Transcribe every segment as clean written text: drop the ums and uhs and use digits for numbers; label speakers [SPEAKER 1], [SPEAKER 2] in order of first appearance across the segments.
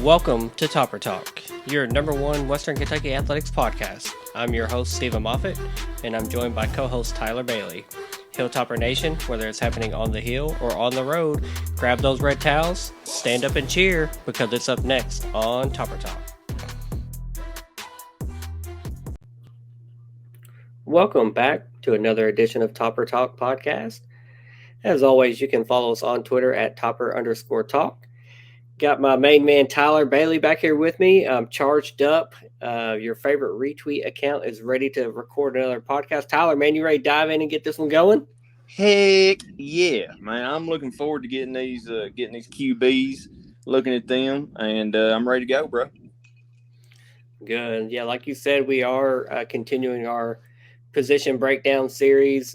[SPEAKER 1] Welcome to Topper Talk, your number one Western Kentucky athletics podcast. I'm your host, Stephen Moffitt, and I'm joined by co-host Tyler Bailey. Hilltopper Nation, whether it's happening on the hill or on the road, grab those red towels, stand up and cheer, because it's up next on Topper Talk. Welcome back to another edition of Topper Talk podcast. As always, you can follow us on Twitter at Topper_Talk. Got my main man Tyler Bailey back here with me. I'm charged up. Your favorite retweet account is ready to record another podcast. Tyler, man, you ready to dive in and get this one going?
[SPEAKER 2] Heck yeah, man! I'm looking forward to getting these QBs, looking at them, and I'm ready to go, bro.
[SPEAKER 1] Good. Yeah, like you said, we are continuing our position breakdown series.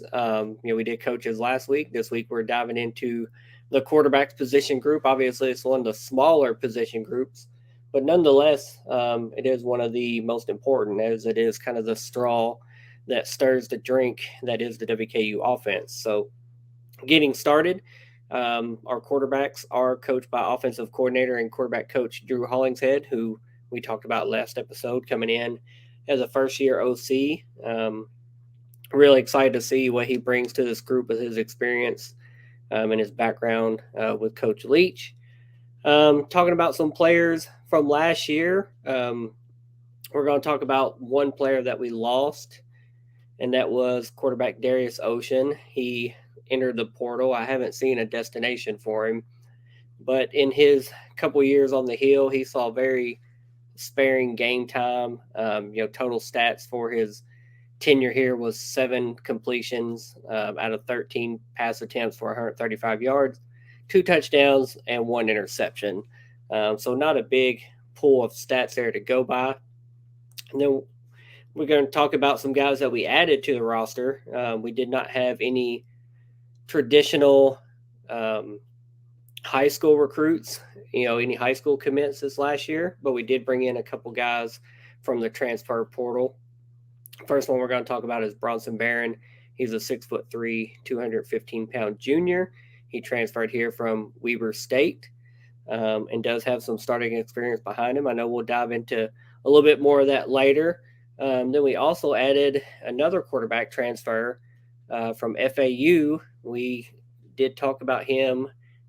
[SPEAKER 1] We did coaches last week. This week we're diving into the quarterback's position group. Obviously, it's one of the smaller position groups, but nonetheless, it is one of the most important, as it is kind of the straw that stirs the drink that is the WKU offense. So, getting started, our quarterbacks are coached by offensive coordinator and quarterback coach Drew Hollingshead, who we talked about last episode, coming in as a first-year OC. Really excited to see what he brings to this group with his experience and his background with Coach Leach. Talking about some players from last year, we're going to talk about one player that we lost, and that was quarterback Darius Ocean. He entered the portal. I haven't seen a destination for him, but in his couple years on the hill, he saw very sparing game time. Total stats for his tenure here was 7 completions out of 13 pass attempts for 135 yards, 2 touchdowns, and 1 interception. So not a big pool of stats there to go by. And then we're going to talk about some guys that we added to the roster. We did not have any traditional high school recruits, any high school commits this last year, but we did bring in a couple guys from the transfer portal. First one we're going to talk about is Bronson Barron. He's a 6'3", 215-pound junior. He transferred here from Weber State and does have some starting experience behind him. I know we'll dive into a little bit more of that later. Then we also added another quarterback transfer from FAU. We did talk about him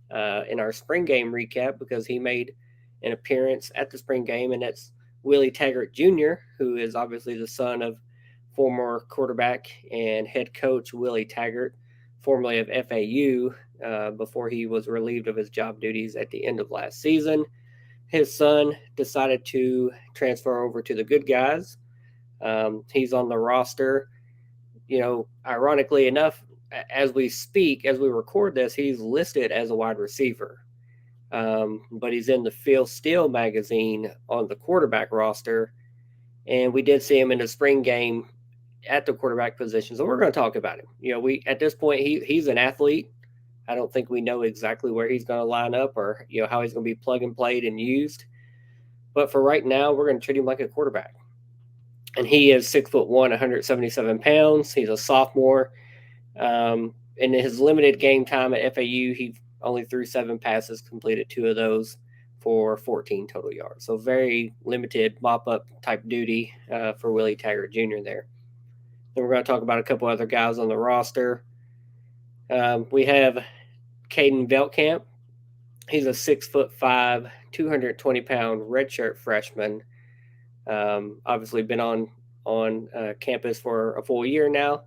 [SPEAKER 1] in our spring game recap because he made an appearance at the spring game, and that's Willie Taggart Jr., who is obviously the son of former quarterback and head coach Willie Taggart, formerly of FAU, before he was relieved of his job duties at the end of last season. His son decided to transfer over to the Good Guys. He's on the roster. Ironically enough, as we record this, he's listed as a wide receiver. But he's in the Phil Steele magazine on the quarterback roster. And we did see him in the spring game at the quarterback position. So we're going to talk about him. At this point, he's an athlete. I don't think we know exactly where he's going to line up or, how he's going to be plug and played and used. But for right now, we're going to treat him like a quarterback. And he is 6'1", 177 pounds. He's a sophomore. In his limited game time at FAU, he only threw 7 passes, completed 2 of those for 14 total yards. So very limited mop-up type duty for Willie Taggart Jr. there. Then we're going to talk about a couple other guys on the roster. We have Caden Veltkamp. He's a 6'5", 220-pound redshirt freshman. Obviously been on campus for a full year now.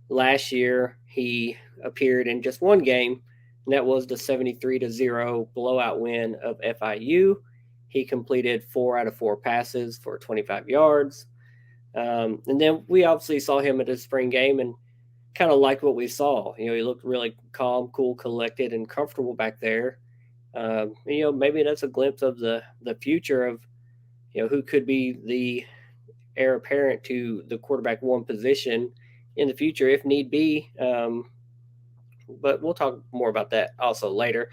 [SPEAKER 1] Last year, he appeared in just one game, and that was the 73-0 blowout win of FIU. He completed 4 out of 4 passes for 25 yards. And then we obviously saw him at the spring game and kind of liked what we saw. He looked really calm, cool, collected, and comfortable back there. Maybe that's a glimpse of the future of, who could be the heir apparent to the quarterback 1 position in the future if need be. But we'll talk more about that also later.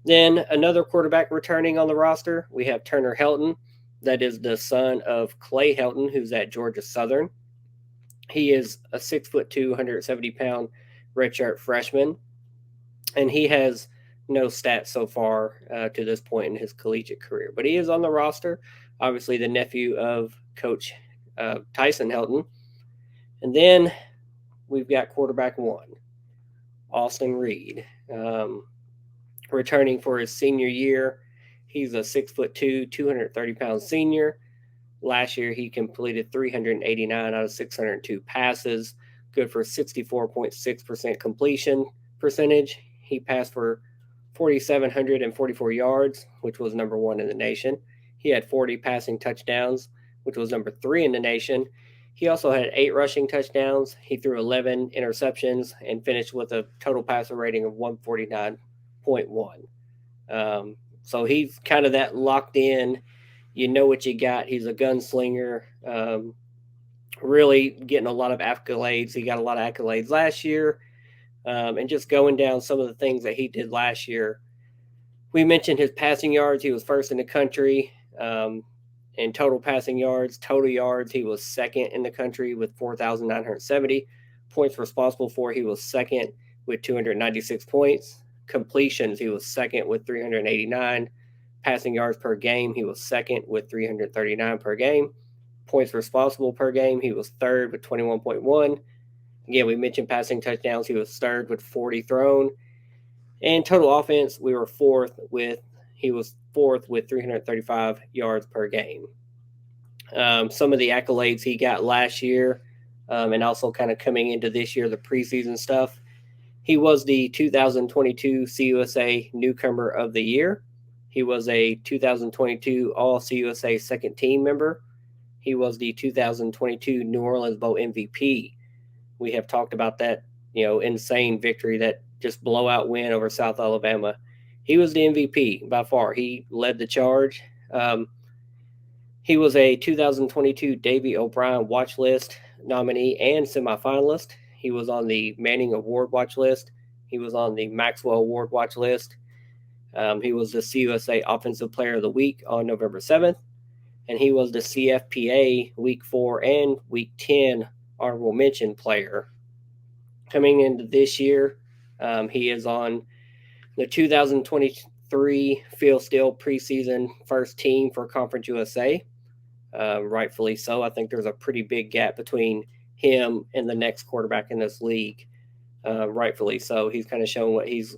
[SPEAKER 1] Then another quarterback returning on the roster, we have Turner Helton. That is the son of Clay Helton, who's at Georgia Southern. He is a 6'2", 170-pound redshirt freshman, and he has no stats so far to this point in his collegiate career. But he is on the roster, obviously the nephew of Coach Tyson Helton. And then we've got quarterback one, Austin Reed, returning for his senior year. He's a 6'2", 230-pound senior. Last year, he completed 389 out of 602 passes, good for 64.6% completion percentage. He passed for 4,744 yards, which was number one in the nation. He had 40 passing touchdowns, which was number three in the nation. He also had 8 rushing touchdowns. He threw 11 interceptions and finished with a total passer rating of 149.1. So he's kind of that locked in. You know what you got. He's a gunslinger. Really getting a lot of accolades. He got a lot of accolades last year. And just going down some of the things that he did last year. We mentioned his passing yards. He was first in the country in total passing yards. Total yards, he was second in the country with 4,970. Points responsible for, he was second with 296 points. Completions, he was second with 389. Passing yards per game, he was second with 339 per game. Points responsible per game, he was third with 21.1. Again, we mentioned passing touchdowns, he was third with 40 thrown. And total offense, he was fourth with 335 yards per game. Some of the accolades he got last year, and also kind of coming into this year, the preseason stuff. He was the 2022 CUSA Newcomer of the Year. He was a 2022 All CUSA Second Team member. He was the 2022 New Orleans Bowl MVP. We have talked about that, insane victory, that just blowout win over South Alabama. He was the MVP by far. He led the charge. He was a 2022 Davy O'Brien Watch List nominee and semifinalist. He was on the Manning Award Watch List. He was on the Maxwell Award Watch List. He was the CUSA Offensive Player of the Week on November 7th. And he was the CFPA Week 4 and Week 10 Honorable Mention Player. Coming into this year, he is on the 2023 Phil Steele preseason first team for Conference USA. Rightfully so. I think there's a pretty big gap between him and the next quarterback in this league. Rightfully so. He's kind of shown what he's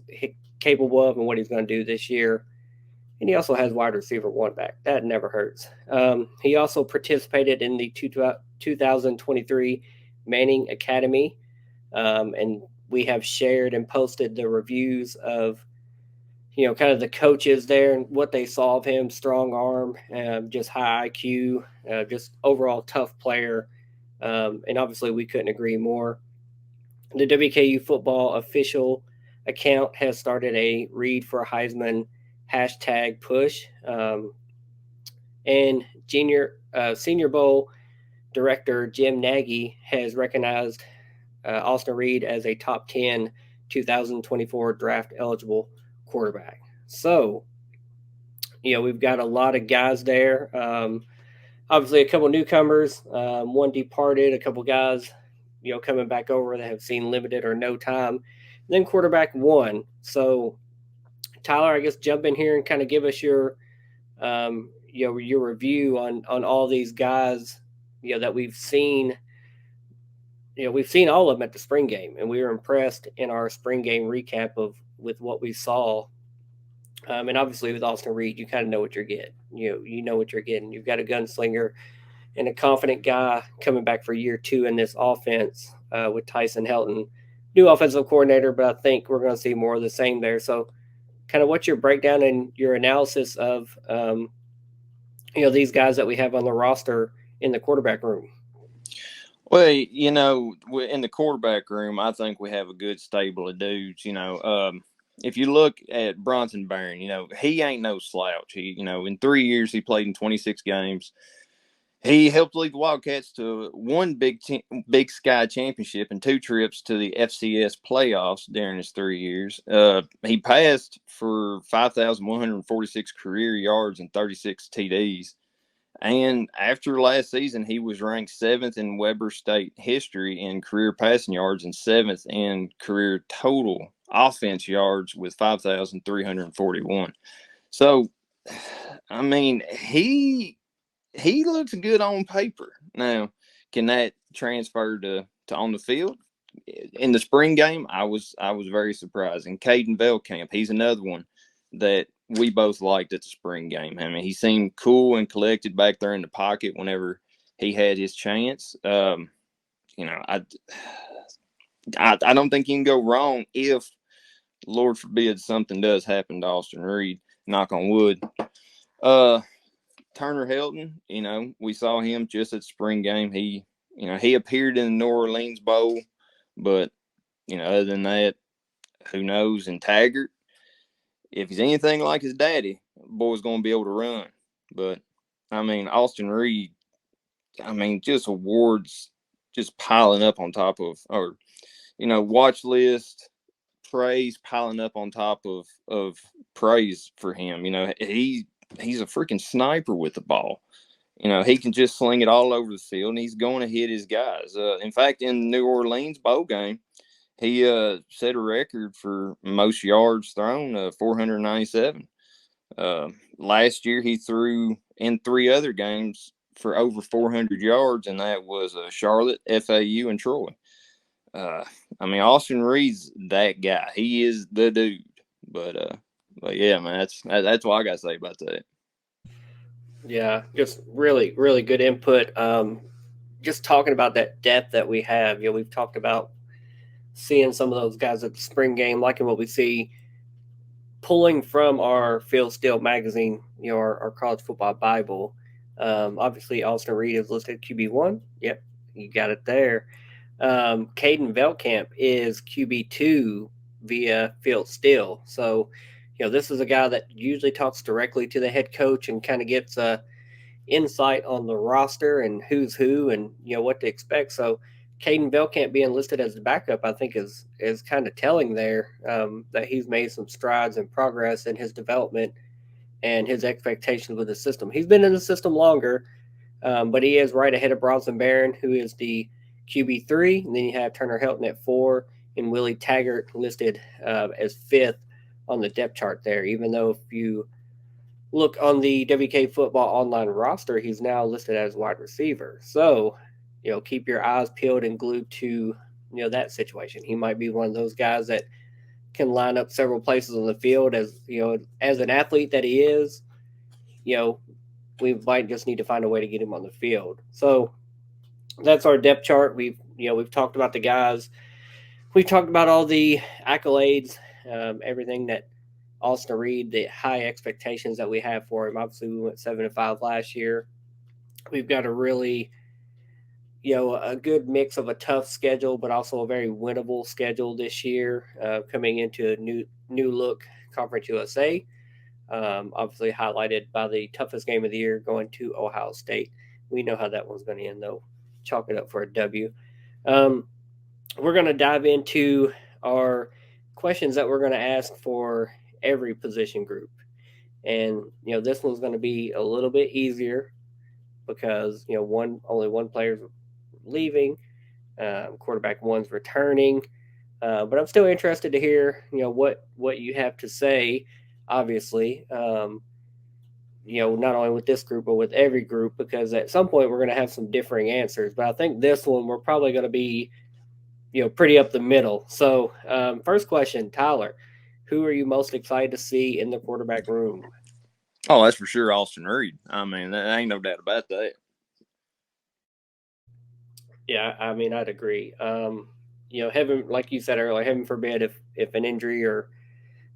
[SPEAKER 1] capable of and what he's going to do this year. And he also has wide receiver one back. That never hurts. He also participated in the 2023 Manning Academy. And we have shared and posted the reviews of, kind of the coaches there and what they saw of him. Strong arm, just high IQ, just overall tough player. And obviously we couldn't agree more. The WKU football official account has started a Read for Heisman hashtag push. And Senior Bowl director Jim Nagy has recognized Austin Reed as a top 10 2024 draft eligible quarterback. So, we've got a lot of guys there. Obviously, a couple newcomers, one departed, a couple guys, coming back over that have seen limited or no time. And then quarterback one. So, Tyler, I guess jump in here and kind of give us your review on all these guys, that we've seen. We've seen all of them at the spring game, and we were impressed in our spring game recap with what we saw. And obviously with Austin Reed, you kind of know what you're getting. You know what you're getting. You've got a gunslinger and a confident guy coming back for year 2 in this offense with Tyson Helton, new offensive coordinator, but I think we're going to see more of the same there. So kind of what's your breakdown and your analysis of, these guys that we have on the roster in the quarterback room?
[SPEAKER 2] Well, in the quarterback room, I think we have a good stable of dudes. If you look at Bronson Barron, he ain't no slouch. He, in 3 years, he played in 26 games. He helped lead the Wildcats to one Big Sky championship and 2 trips to the FCS playoffs during his 3 years. He passed for 5,146 career yards and 36 TDs. And after last season, he was ranked 7th in Weber State history in career passing yards and 7th in career total offense yards with 5,341. So, I mean, he looks good on paper. Now, can that transfer to on the field? In the spring game, I was very surprised. And Caden Veldkamp, he's another one that we both liked at the spring game. I mean, he seemed cool and collected back there in the pocket whenever he had his chance. You know, I don't think you can go wrong if, Lord forbid, something does happen to Austin Reed. Knock on wood. Uh, Turner Helton, we saw him just at the spring game. He appeared in the New Orleans Bowl, but other than that, who knows? And Taggart, if he's anything like his daddy, boy's going to be able to run. But I mean, Austin Reed, just awards just piling up on top of, or watch list praise piling up on top of praise for him. He's a freaking sniper with the ball. He can just sling it all over the field, and he's going to hit his guys. In fact, in the New Orleans bowl game, he set a record for most yards thrown, 497. Last year, he threw in 3 other games for over 400 yards, and that was Charlotte, FAU, and Troy. Austin Reed's that guy. He is the dude. But yeah, man, that's what I got to say about that.
[SPEAKER 1] Yeah, just really, really good input. Just talking about that depth that we have. We've talked about seeing some of those guys at the spring game, liking what we see, pulling from our Phil Steele magazine, our college football Bible. Obviously, Austin Reed is listed QB1. Yep, you got it there. Caden Veldkamp is QB2 via Phil Steele. So, this is a guy that usually talks directly to the head coach and kind of gets insight on the roster and who's who and what to expect. So Caden Veldkamp being listed as the backup, I think is kind of telling there, that he's made some strides and progress in his development and his expectations with the system. He's been in the system longer, but he is right ahead of Bronson Barron, who is the QB3, and then you have Turner Helton at 4, and Willie Taggart listed as 5th on the depth chart there. Even though if you look on the WK Football Online roster, he's now listed as wide receiver. So, keep your eyes peeled and glued to that situation. He might be one of those guys that can line up several places on the field. As an athlete that he is, we might just need to find a way to get him on the field. So that's our depth chart. We've talked about the guys. We've talked about all the accolades, everything that Austin Reed, the high expectations that we have for him. Obviously, we went 7-5 last year. We've got a really, a good mix of a tough schedule, but also a very winnable schedule this year, coming into a new look Conference USA. Obviously, highlighted by the toughest game of the year going to Ohio State. We know how that one's going to end, though. Chalk it up for a W. We're going to dive into our questions that we're going to ask for every position group. And this one's going to be a little bit easier because only one player's leaving, quarterback one's returning. But I'm still interested to hear what you have to say. Obviously, not only with this group but with every group, because at some point we're going to have some differing answers. But I think this one we're probably going to be pretty up the middle. So first question, Tyler, who are you most excited to see in the quarterback room?
[SPEAKER 2] Oh, that's for sure Austin Reed. There ain't no doubt about that.
[SPEAKER 1] Yeah, I'd agree. Heaven, like you said earlier, heaven forbid if an injury or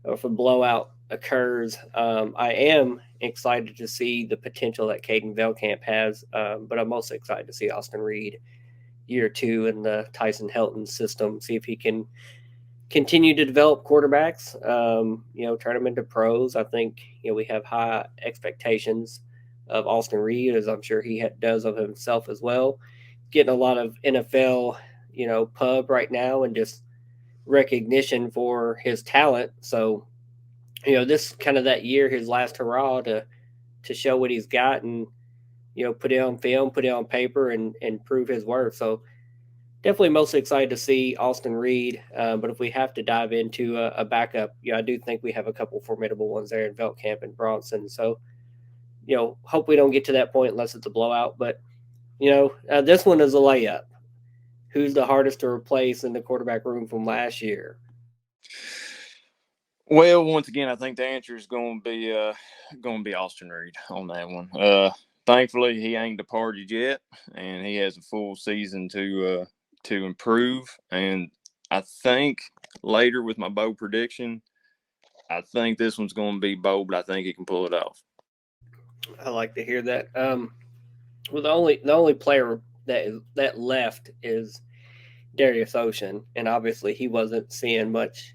[SPEAKER 1] if a blowout occurs, I am excited to see the potential that Caden Veldkamp has, but I'm most excited to see Austin Reed year 2 in the Tyson Helton system, see if he can continue to develop quarterbacks, turn them into pros. I think, we have high expectations of Austin Reed, as I'm sure he does of himself as well. Getting a lot of NFL, pub right now and just recognition for his talent. So, this kind of that year, his last hurrah to show what he's got and, put it on film, put it on paper, and prove his worth. So definitely mostly excited to see Austin Reed. But if we have to dive into a backup, I do think we have a couple formidable ones there in Veltkamp and Bronson. So hope we don't get to that point unless it's a blowout. But this one is a layup. Who's the hardest to replace in the quarterback room from last year?
[SPEAKER 2] Well, once again, I think the answer is going to be Austin Reed on that one. Thankfully, he ain't departed yet, and he has a full season to improve. And I think later with my bold prediction, I think this one's going to be bold, but I think he can pull it off.
[SPEAKER 1] I like to hear that. Well, the only player that left is Darius Ocean, and obviously he wasn't seeing much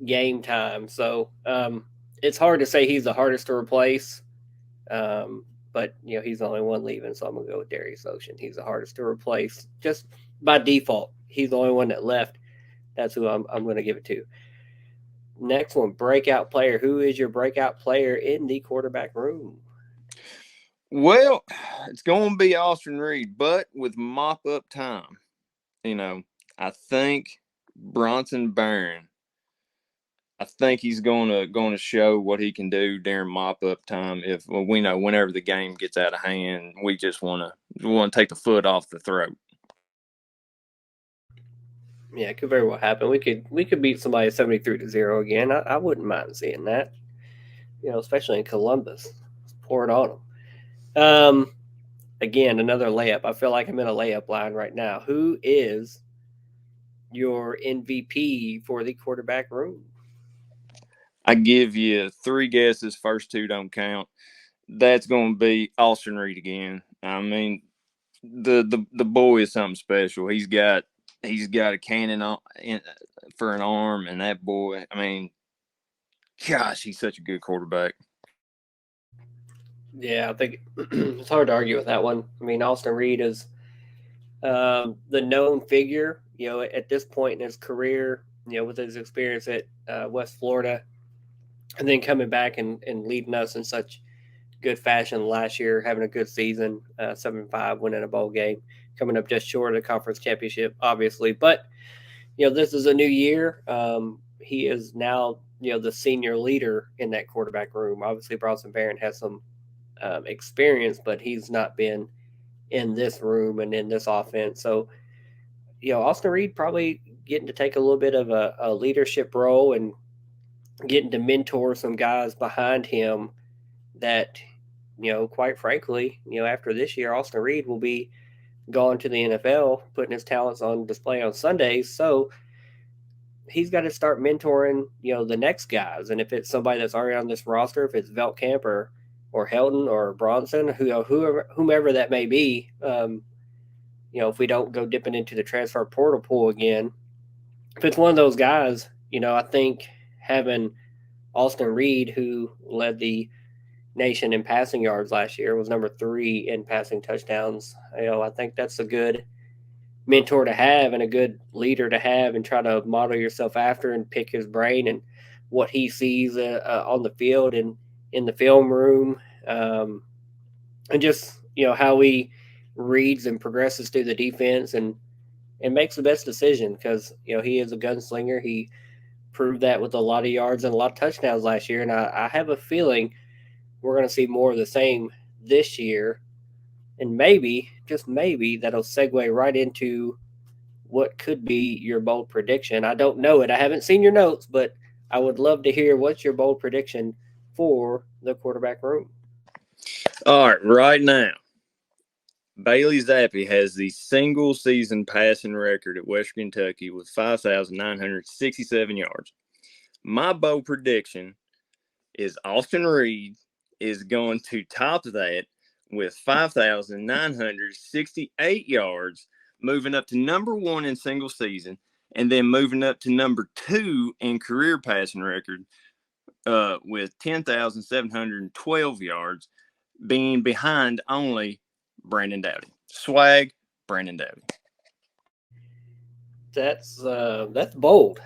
[SPEAKER 1] game time. So it's hard to say he's the hardest to replace. But he's the only one leaving, so I'm gonna go with Darius Ocean. He's the hardest to replace just by default. He's the only one that left. That's who I'm going to give it to. Next one, breakout player. Who is your breakout player in the quarterback room?
[SPEAKER 2] Well, it's going to be Austin Reed, but with mop up time, I think Bronson Barron. I think he's going to show what he can do during mop up time. If we know whenever the game gets out of hand, we just want to take the foot off the throat.
[SPEAKER 1] Yeah, it could very well happen. We could beat somebody 73-0 again. I wouldn't mind seeing that. Especially in Columbus, pour it on them. Again, another layup. I feel like I'm in a layup line right now. Who is your MVP for the quarterback room?
[SPEAKER 2] I give you 3 guesses. First 2 don't count. That's going to be Austin Reed again. I mean, the boy is something special. He's got a cannon for an arm, and that boy. I mean, gosh, he's such a good quarterback.
[SPEAKER 1] Yeah, I think it's hard to argue with that one. I mean, Austin Reed is the known figure. At this point in his career, with his experience at West Florida, and then coming back and leading us in such good fashion last year, having a good season, 7-5, winning a bowl game, coming up just short of the conference championship, obviously. But this is a new year. He is now the senior leader in that quarterback room. Obviously, Bronson Barron has some experience, but he's not been in this room and in this offense. So, Austin Reed probably getting to take a little bit of a leadership role and getting to mentor some guys behind him that, quite frankly, after this year, Austin Reed will be gone to the NFL, putting his talents on display on Sundays. So he's got to start mentoring, the next guys. And if it's somebody that's already on this roster, if it's Veltkamp or Helton or Bronson, whomever that may be, if we don't go dipping into the transfer portal pool again, if it's one of those guys, I think having Austin Reed, who led the nation in passing yards last year, was number 3 in passing touchdowns. I think that's a good mentor to have and a good leader to have, and try to model yourself after and pick his brain and what he sees on the field and in the film room, and just how he reads and progresses through the defense and makes the best decision, because he is a gunslinger. He proved that with a lot of yards and a lot of touchdowns last year, and I have a feeling we're going to see more of the same this year, and maybe, just maybe, that'll segue right into what could be your bold prediction. I don't know it. I haven't seen your notes, but I would love to hear what's your bold prediction for the quarterback room.
[SPEAKER 2] All right now, Bailey Zappi has the single season passing record at Western Kentucky with 5,967 yards. My bold prediction is Austin Reed is going to top that with 5,968 yards, moving up to number 1 in single season, and then moving up to number 2 in career passing record with 10,712 yards, being behind only Brandon Dowdy. Swag, Brandon Dowdy.
[SPEAKER 1] That's bold.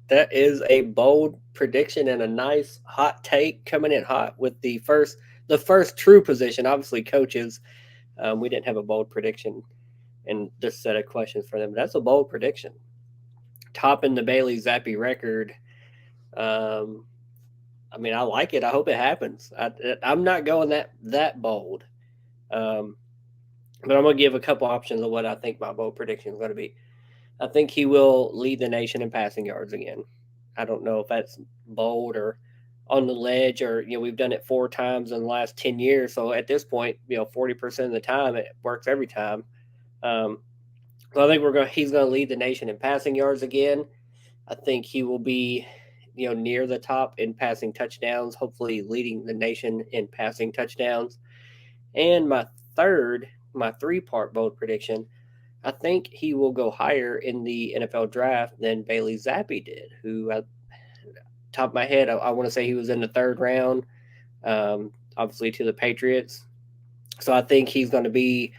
[SPEAKER 1] That is a bold prediction and a nice hot take coming in hot with the first true position. Obviously, coaches. We didn't have a bold prediction in this set of questions for them. But that's a bold prediction. Topping the Bailey Zappi record. Um, I mean, I like it. I hope it happens. I'm not going that bold, um, but I'm gonna give a couple options of what I think my bold prediction is going to be. I think he will lead the nation in passing yards again. I don't know if that's bold or on the ledge, or we've done it 4 times in the last 10 years. So at this point, 40% of the time it works every time. Um, so I think he's going to lead the nation in passing yards again. I think he will be, near the top in passing touchdowns, hopefully leading the nation in passing touchdowns. And my 3-part bold prediction, I think he will go higher in the NFL draft than Bailey Zappi did, who, top of my head, I want to say he was in the 3rd round, obviously to the Patriots. So I think he's going to be,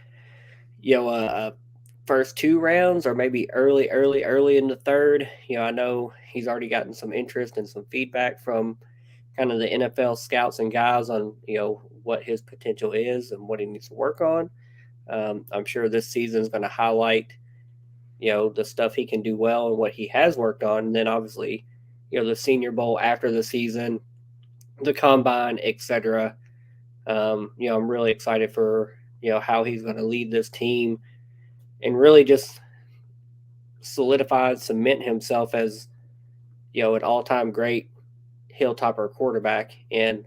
[SPEAKER 1] first 2 rounds or maybe early in the third. I know he's already gotten some interest and some feedback from kind of the NFL scouts and guys on, what his potential is and what he needs to work on. I'm sure this season is going to highlight, the stuff he can do well and what he has worked on. And then obviously, the Senior Bowl after the season, the combine, etc. I'm really excited for, how he's going to lead this team and really just solidify, cement himself as, an all-time great hilltopper quarterback. And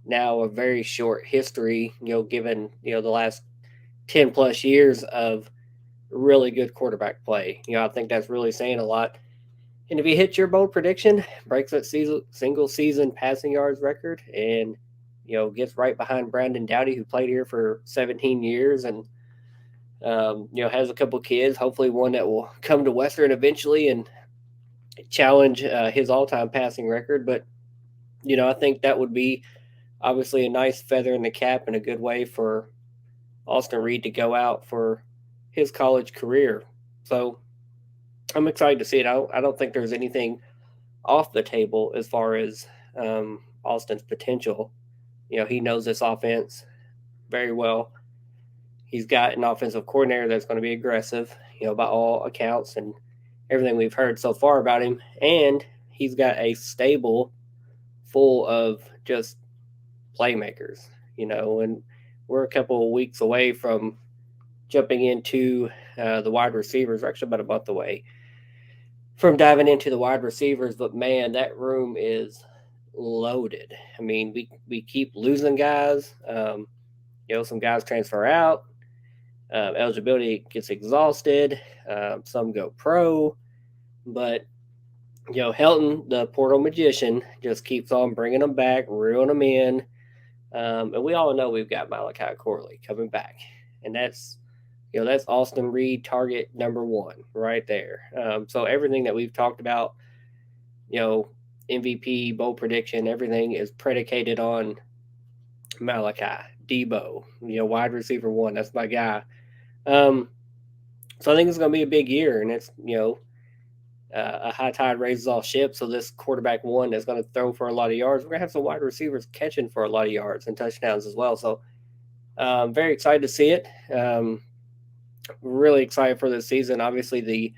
[SPEAKER 1] now a very short history, given, the last 10 plus years of really good quarterback play. I think that's really saying a lot. And if he hits your bold prediction, breaks that single season passing yards record, and gets right behind Brandon Doughty, who played here for 17 years, and has a couple kids. Hopefully, one that will come to Western eventually and challenge his all-time passing record. But I think that would be obviously a nice feather in the cap and a good way for Austin Reed to go out for his college career. So I'm excited to see it. I don't think there's anything off the table as far as Austin's potential. He knows this offense very well. He's got an offensive coordinator that's going to be aggressive, by all accounts and everything we've heard so far about him. And he's got a stable full of just playmakers, and we're a couple of weeks away from jumping into the wide receivers. We're actually about a month away from diving into the wide receivers, but man, that room is loaded. I mean, we keep losing guys. Some guys transfer out. Eligibility gets exhausted. Some go pro, but Helton, the portal magician, just keeps on bringing them back, reeling them in. And we all know we've got Malachi Corley coming back, and that's Austin Reed target number 1 right there. So everything that we've talked about, MVP, bowl prediction, everything is predicated on Malachi, Debo, wide receiver 1. That's my guy. So I think it's going to be a big year, and it's a high tide raises all ships. So this quarterback 1 that's going to throw for a lot of yards. We're going to have some wide receivers catching for a lot of yards and touchdowns as well. So very excited to see it. Really excited for this season. Obviously, the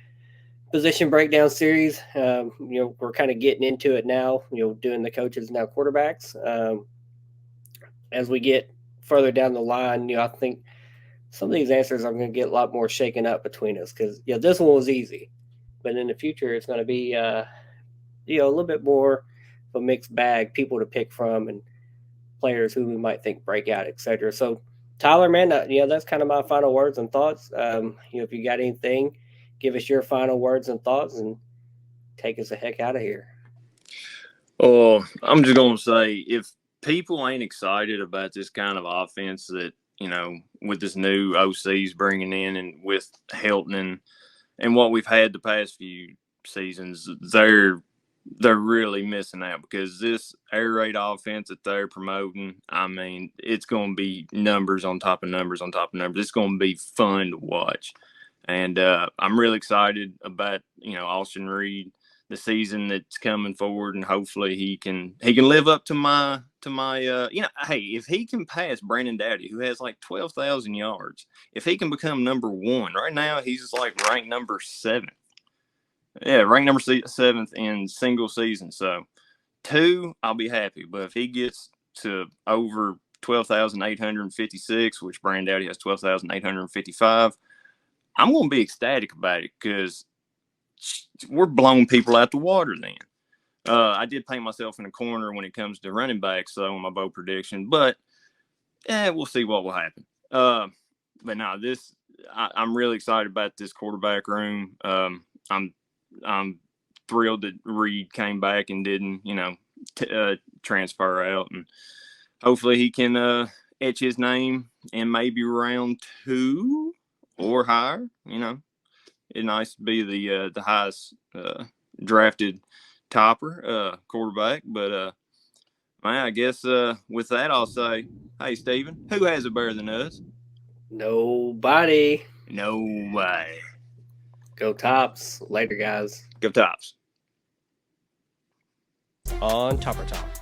[SPEAKER 1] position breakdown series, we're kind of getting into it now, doing the coaches now quarterbacks. As we get further down the line, I think some of these answers are going to get a lot more shaken up between us because, this one was easy. But in the future, it's going to be, a little bit more of a mixed bag, people to pick from and players who we might think break out, etc. So, Tyler, man, that's kind of my final words and thoughts. If you got anything, give us your final words and thoughts and take us the heck out of here.
[SPEAKER 2] Oh, I'm just going to say, if people ain't excited about this kind of offense that, with this new OCs bringing in and with Helton and what we've had the past few seasons, they're really missing out because this air raid offense that they're promoting, I mean, it's going to be numbers on top of numbers on top of numbers. It's going to be fun to watch. And I'm really excited about, Austin Reed the season that's coming forward, and hopefully he can live up to my hey, if he can pass Brandon Dowdy, who has like 12,000 yards, if he can become number 1 right now, he's like ranked number 7th. Yeah, ranked number 7th in single season. So 2, I'll be happy. But if he gets to over 12,856, which Brandon Dowdy has 12,855, I'm going to be ecstatic about it because we're blowing people out the water then. I did paint myself in a corner when it comes to running backs, so on my bold prediction, but we'll see what will happen. But no, I'm really excited about this quarterback room. I'm thrilled that Reed came back and didn't, transfer out, and hopefully he can etch his name in maybe round 2 or higher. It's nice to be the highest drafted topper quarterback. But man, I guess with that, I'll say, hey, Steven, who has it better than us?
[SPEAKER 1] Nobody.
[SPEAKER 2] Nobody.
[SPEAKER 1] Go Tops. Later, guys.
[SPEAKER 2] Go Tops.
[SPEAKER 3] On Topper Talk.